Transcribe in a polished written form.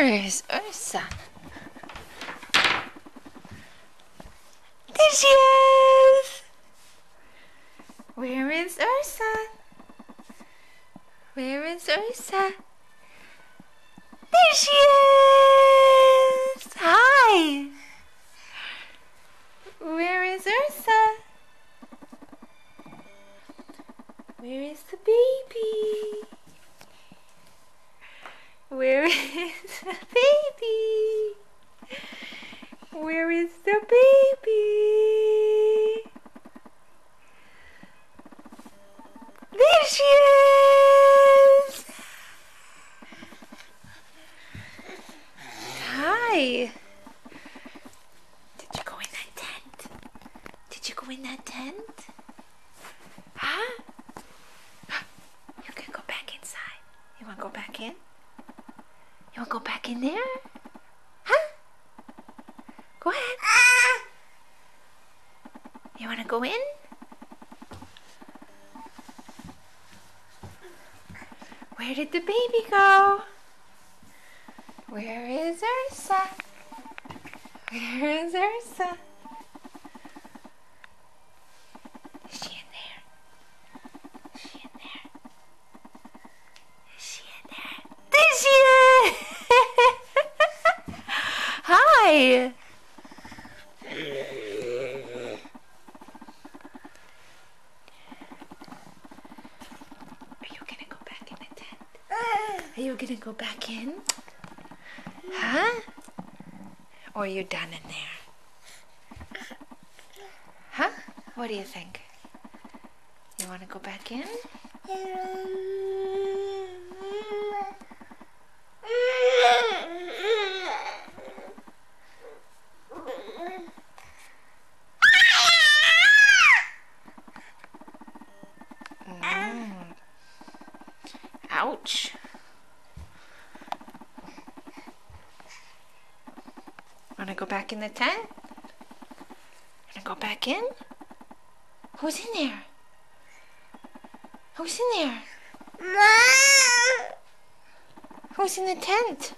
Where's Ursa? There she is! Where is Ursa? Where is Ursa? There she is! Hi! Where is Ursa? Where is the baby? Where is the baby? Where is the baby? There she is! Hi! Did you go in that tent? Did you go in that tent? Huh? You can go back inside. You want to go back in? You want to go back in there? Huh? Go ahead. You want to go in? Where did the baby go? Where is Ursa? Where is Ursa? Is she in there? Is she in there? Is she in there? There she is! Hi! Are you gonna go back in the tent? Are you gonna go back in? Huh? Or are you done in there? Huh? What do you think? You want to go back in? Ouch. Want to go back in the tent? Want to go back in? Who's in there? Who's in there? Who's in the tent?